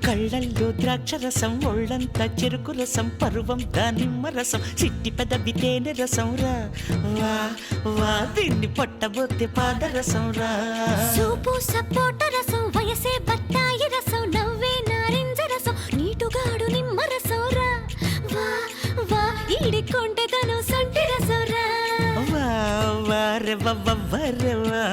కళ్ళల్లో ద్రాక్షరసం ఒళ్ళంతా చెరుకు రసం పరువం దానిమ్మ రసం చిట్టి పెదవి తేనె రసం రా వా వా దీన్ని పొట్టబోతే పాదరసం రా సూపు సపోట రసం వయసే బత్తాయి రసం నవ్వే నారింజ రసం నీటుగాడు నిమ్మ రసం రా వా వా ఈడికొంటే తను సంటి రసం రా వా వా రే వా వా రే వా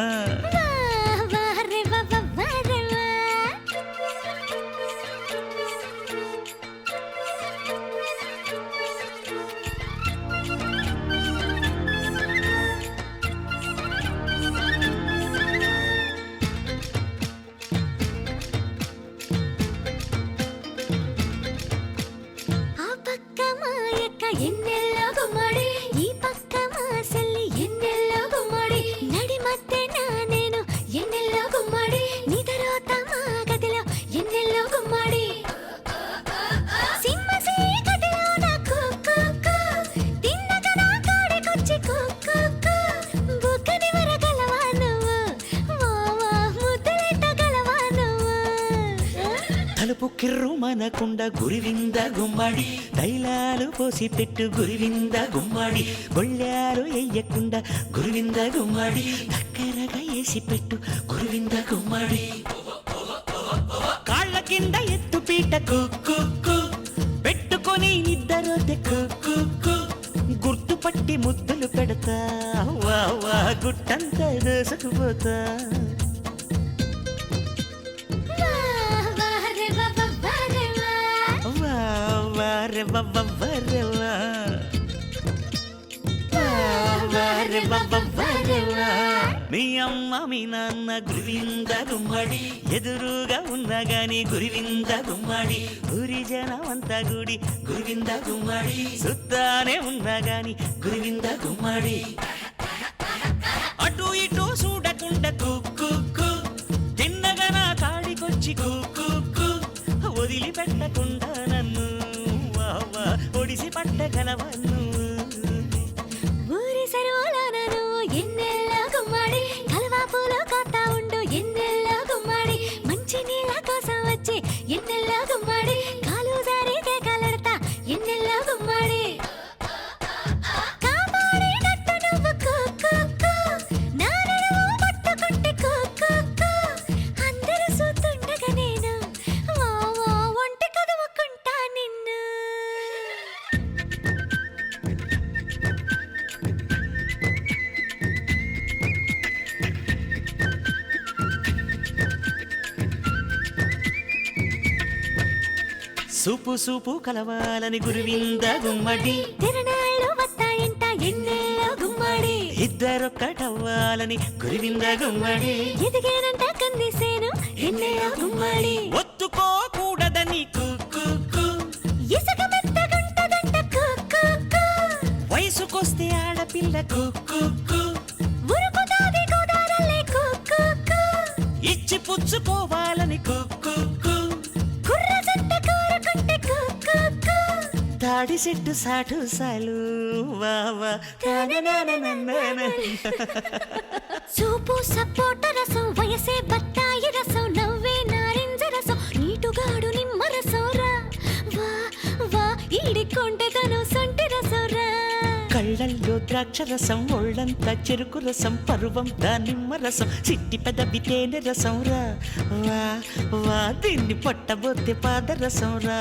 ఎన్నెల్లో గుమ్మడి ఈ పక్క మా సెల్లి ఎన్నెల్లో గుమ్మడి నడి మధ్యన నేను ఎన్నెల్లో గుమ్మడి నీ తర్వాత మా గదిలో ఎన్నెల్లో గుమ్మడి సింహ సీకటిలో నా కుక్కు తిన్నగా నా కాడికొచ్చి కుక్కు బుక్కని వరగలవా నువ్వు మావా ముద్దలెట్టగలవా నువ్వు తలుపు కిర్రు మనకుండ గురివింద గుమ్మడి తైలాలు పోసి పెట్టు గురివింద గుమ్మడి గొళ్ళాలు ఎయ్యకుండా గురివింద గుమ్మడి దగ్గరగా వేసి పెట్టు గురివింద గుమ్మడి కాళ్ళ కింద ఎత్తు పీట కుక్కు పెట్టుకొని నిద్దరోతే కుక్కు గుర్తుపట్టి ముద్దులు పెడతా వా వా గుట్టంతా దోసుకుపోతా మీ అమ్మ మీ నాన్న గురివింద గుమ్మడి ఎదురుగా ఉన్నా గాని గురివింద గుమ్మడి ఊరి జనమంతా గుడి గురివింద గుమ్మడి సుత్తానే ఉన్నా గాని గురివింద గుమ్మడి అటు ఇటు చూడకుండా కుక్కు తిన్నగా నా కాడికొచ్చి కుక్కు వదిలిపెట్టకుండా నన్ను ఒడిసి పట్టగలవన్ను ఊరి సరువులను ఎన్నెల్ల గుమ్మడి కలవాపులో కాతా ఉండు ఎన్నెల్ల గుమ్మడి మంచి నీళ్ళ కోసం వచ్చి ఎన్నెల్ల గుమ్మడి కాలు జారితే కలడతా ఎన్నెల్ల గుమ్మడి కాపాడేటట్టు నువ్వు కుక్కు నా నడుము పట్టుకుంటే కుక్కు అందరూ చూస్తుండగా నేను ఒంటి కదువుకుంటా నిన్ను సూపు సూపు కలవాలని గురివింద గుమ్మడి తిరణాళ్ళు వస్తాయంట ఎన్నెల్లో గుమ్మడి ఇద్దరొక్కటవ్వాలని గురివింద గుమ్మడి ఎదిగేనంట కందిసేను ఎన్నెల్లో గుమ్మడి ఒత్తుకోకూడదని కుక్కు ఇసుక మెత్తగుంటదంట కుక్కు వయసుకొస్తే ఆడపిల్ల కుక్కు ఉరుకుతాది గోదారల్లే కుక్కు ఇచ్చి పుచ్చుకోవాలని కుక్కు కుర్ర జంట కోరుకుంటే కుక్కు తాడి చెట్టు సాటు సాలు వావా సూపు సపోట రసం వయసే బత్తాయి రసం నవ్వే నారింజ రసం నీటుగాడు నిమ్మ రసం రా వా వా ఈడికొంటే తను సొంటి రసం రా కళ్ళల్లో ద్రాక్షరసం ఒళ్ళంతా చెరుకు రసం పరువం దానిమ్మ రసం చిట్టి పెదవి తేనె రసం రా వా వా దీన్ని పొట్టబోతే పాదరసం రా